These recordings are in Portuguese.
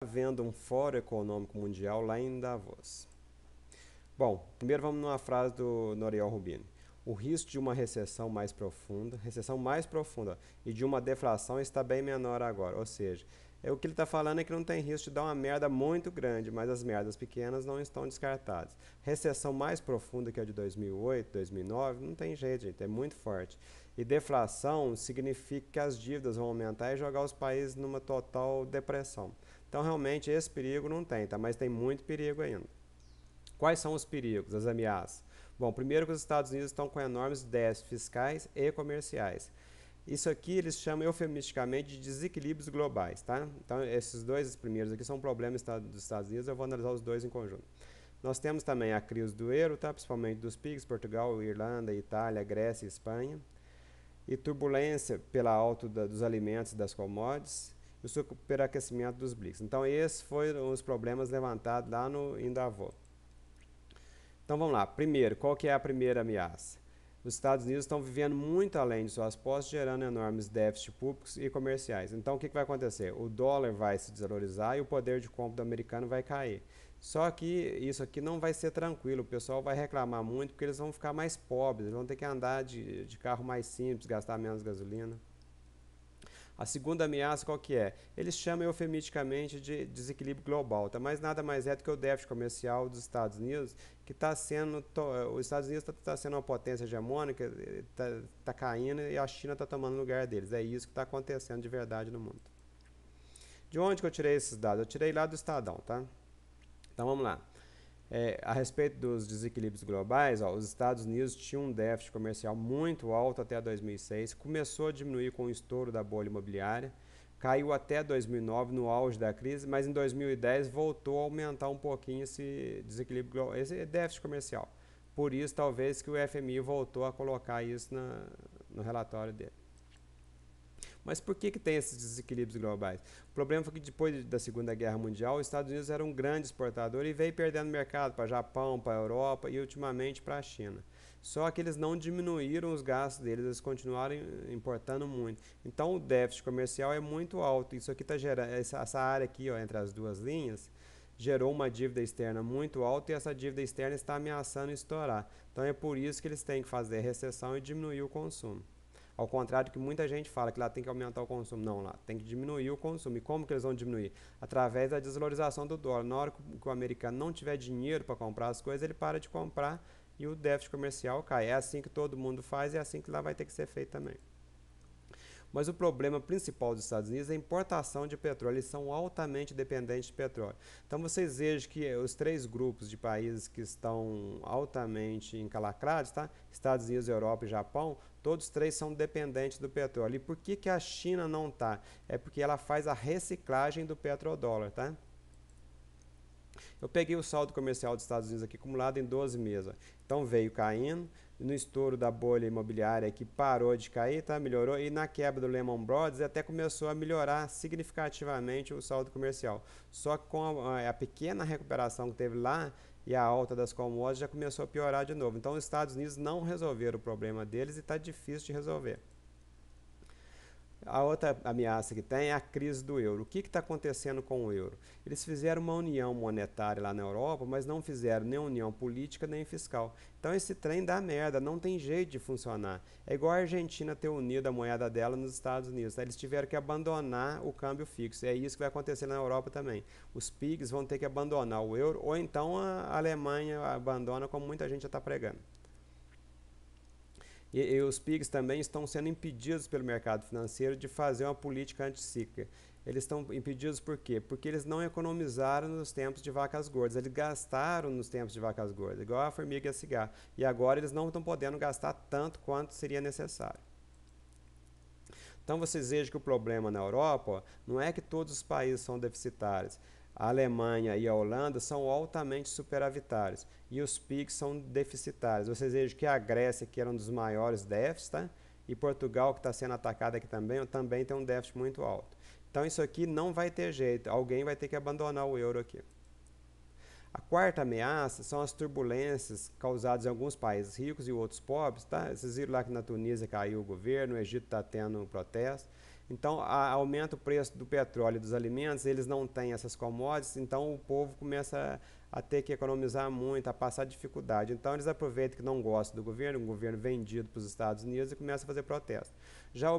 havendo um Fórum Econômico Mundial lá em Davos. Bom, primeiro vamos numa frase do Nouriel Roubini. O risco de uma recessão mais profunda e de uma deflação está bem menor agora. Ou seja, o que ele está falando é que não tem risco de dar uma merda muito grande, mas as merdas pequenas não estão descartadas. Recessão mais profunda que a de 2008, 2009, não tem jeito, gente, é muito forte. E deflação significa que as dívidas vão aumentar e jogar os países numa total depressão. Então, realmente, esse perigo não tem, tá? Mas tem muito perigo ainda. Quais são os perigos, as ameaças? Bom, primeiro que os Estados Unidos estão com enormes déficits fiscais e comerciais. Isso aqui eles chamam eufemisticamente de desequilíbrios globais, tá? Então, esses dois primeiros aqui são problemas dos Estados Unidos, eu vou analisar os dois em conjunto. Nós temos também a crise do euro, tá? Principalmente dos PIGs, Portugal, Irlanda, Itália, Grécia e Espanha. E turbulência pela alta dos alimentos e das commodities e o superaquecimento dos BRICS. Então, esses foram os problemas levantados lá em Davos. Então vamos lá. Primeiro, qual que é a primeira ameaça? Os Estados Unidos estão vivendo muito além de suas posses, gerando enormes déficits públicos e comerciais. Então o que vai acontecer? O dólar vai se desvalorizar e o poder de compra do americano vai cair. Só que isso aqui não vai ser tranquilo, o pessoal vai reclamar muito porque eles vão ficar mais pobres, eles vão ter que andar de carro mais simples, gastar menos gasolina. A segunda ameaça qual que é? Eles chamam eufemisticamente de desequilíbrio global, tá? Mas nada mais é do que o déficit comercial dos Estados Unidos, que está sendo, os Estados Unidos está sendo uma potência hegemônica, está caindo e a China está tomando o lugar deles. É isso que está acontecendo de verdade no mundo. De onde que eu tirei esses dados? Eu tirei lá do Estadão, tá? Então vamos lá. A respeito dos desequilíbrios globais, os Estados Unidos tinham um déficit comercial muito alto até 2006, começou a diminuir com o estouro da bolha imobiliária, caiu até 2009 no auge da crise, mas em 2010 voltou a aumentar um pouquinho esse desequilíbrio, esse déficit comercial. Por isso, talvez que o FMI voltou a colocar isso no relatório dele. Mas por que tem esses desequilíbrios globais? O problema foi que depois da Segunda Guerra Mundial, os Estados Unidos era um grande exportador e veio perdendo mercado para o Japão, para a Europa e ultimamente para a China. Só que eles não diminuíram os gastos deles, eles continuaram importando muito. Então o déficit comercial é muito alto. Isso aqui está gerando, essa área aqui, ó, entre as duas linhas, gerou uma dívida externa muito alta e essa dívida externa está ameaçando estourar. Então é por isso que eles têm que fazer recessão e diminuir o consumo. Ao contrário do que muita gente fala, que lá tem que aumentar o consumo. Não, lá tem que diminuir o consumo. E como que eles vão diminuir? Através da desvalorização do dólar. Na hora que o americano não tiver dinheiro para comprar as coisas, ele para de comprar e o déficit comercial cai. É assim que todo mundo faz e é assim que lá vai ter que ser feito também. Mas o problema principal dos Estados Unidos é a importação de petróleo. Eles são altamente dependentes de petróleo. Então vocês vejam que os três grupos de países que estão altamente encalacrados, tá? Estados Unidos, Europa e Japão, todos três são dependentes do petróleo. E por que a China não está? É porque ela faz a reciclagem do petrodólar, tá? Eu peguei o saldo comercial dos Estados Unidos aqui acumulado em 12 meses. Então veio caindo, no estouro da bolha imobiliária que parou de cair, tá? Melhorou, e na quebra do Lehman Brothers até começou a melhorar significativamente o saldo comercial. Só que com a pequena recuperação que teve lá e a alta das commodities já começou a piorar de novo. Então os Estados Unidos não resolveram o problema deles e está difícil de resolver. A outra ameaça que tem é a crise do euro. O que está acontecendo com o euro? Eles fizeram uma união monetária lá na Europa, mas não fizeram nem união política nem fiscal. Então esse trem dá merda, não tem jeito de funcionar. É igual a Argentina ter unido a moeda dela nos Estados Unidos. Tá? Eles tiveram que abandonar o câmbio fixo. É isso que vai acontecer na Europa também. Os PIGs vão ter que abandonar o euro, ou então a Alemanha abandona, como muita gente já está pregando. E os PIGs também estão sendo impedidos pelo mercado financeiro de fazer uma política anticíclica. Eles estão impedidos por quê? Porque eles não economizaram nos tempos de vacas gordas, eles gastaram nos tempos de vacas gordas, igual a formiga e a cigarra. E agora eles não estão podendo gastar tanto quanto seria necessário. Então vocês vejam que o problema na Europa, ó, não é que todos os países são deficitários. A Alemanha e a Holanda são altamente superavitários e os PIGs são deficitários. Vocês vejam que a Grécia, que era um dos maiores déficits, tá? E Portugal, que está sendo atacado aqui também tem um déficit muito alto. Então isso aqui não vai ter jeito, alguém vai ter que abandonar o euro aqui. A quarta ameaça são as turbulências causadas em alguns países ricos e outros pobres. Tá? Vocês viram lá que na Tunísia caiu o governo, no Egito está tendo um protesto. Então, aumenta o preço do petróleo e dos alimentos, eles não têm essas commodities, então o povo começa a ter que economizar muito, a passar dificuldade. Então, eles aproveitam que não gostam do governo, um governo vendido para os Estados Unidos, e começam a fazer protesto. Já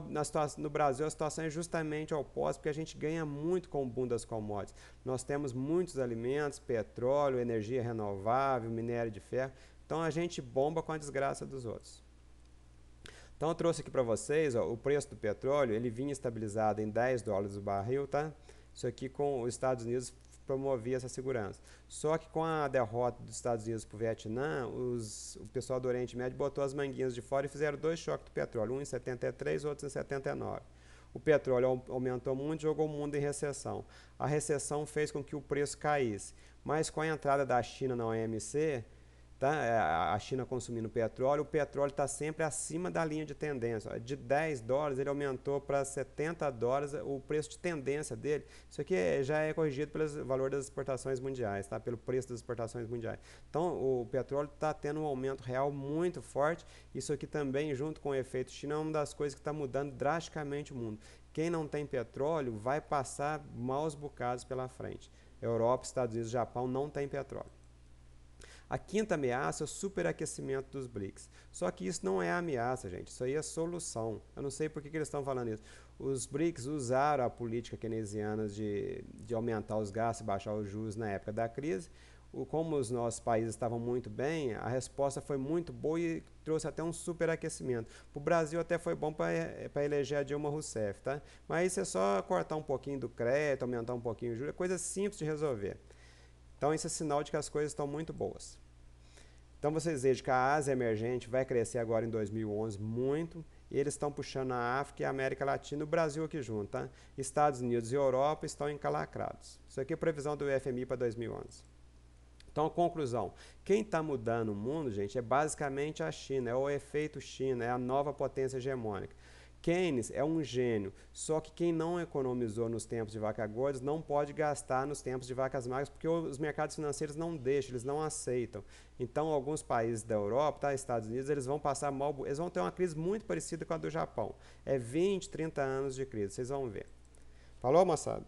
no Brasil, a situação é justamente oposta, porque a gente ganha muito com o boom das commodities. Nós temos muitos alimentos, petróleo, energia renovável, minério de ferro, então a gente bomba com a desgraça dos outros. Então eu trouxe aqui para vocês, ó, o preço do petróleo, ele vinha estabilizado em $10 o barril, tá? Isso aqui com os Estados Unidos promovia essa segurança. Só que com a derrota dos Estados Unidos para o Vietnã, o pessoal do Oriente Médio botou as manguinhas de fora e fizeram dois choques do petróleo, um em 73 e outro em 79. O petróleo aumentou muito, jogou o mundo em recessão. A recessão fez com que o preço caísse. Mas com a entrada da China na OMC, tá? A China consumindo petróleo, o petróleo está sempre acima da linha de tendência. De $10 ele aumentou para $70 o preço de tendência dele. Isso aqui já é corrigido pelo valor das exportações mundiais, tá? Pelo preço das exportações mundiais. Então o petróleo está tendo um aumento real muito forte. Isso aqui também, junto com o efeito China, é uma das coisas que está mudando drasticamente o mundo. Quem não tem petróleo vai passar maus bocados pela frente. Europa, Estados Unidos, Japão não tem petróleo. A quinta ameaça é o superaquecimento dos BRICS. Só que isso não é ameaça, gente. Isso aí é solução. Eu não sei por que eles estão falando isso. Os BRICS usaram a política keynesiana de aumentar os gastos e baixar os juros na época da crise. Como os nossos países estavam muito bem, a resposta foi muito boa e trouxe até um superaquecimento. Para o Brasil até foi bom para eleger a Dilma Rousseff, tá? Mas isso é só cortar um pouquinho do crédito, aumentar um pouquinho o juros, é coisa simples de resolver. Então, isso é sinal de que as coisas estão muito boas. Então, vocês vejam que a Ásia emergente vai crescer agora em 2011 muito, e eles estão puxando a África e a América Latina, o Brasil aqui junto, tá? Estados Unidos e Europa estão encalacrados. Isso aqui é a previsão do FMI para 2011. Então, a conclusão, quem está mudando o mundo, gente, é basicamente a China, é o efeito China, é a nova potência hegemônica. Keynes é um gênio, só que quem não economizou nos tempos de vacas gordas não pode gastar nos tempos de vacas magras, porque os mercados financeiros não deixam, eles não aceitam. Então, alguns países da Europa, tá, Estados Unidos, eles vão passar mal, eles vão ter uma crise muito parecida com a do Japão. É 20, 30 anos de crise, vocês vão ver. Falou, moçada?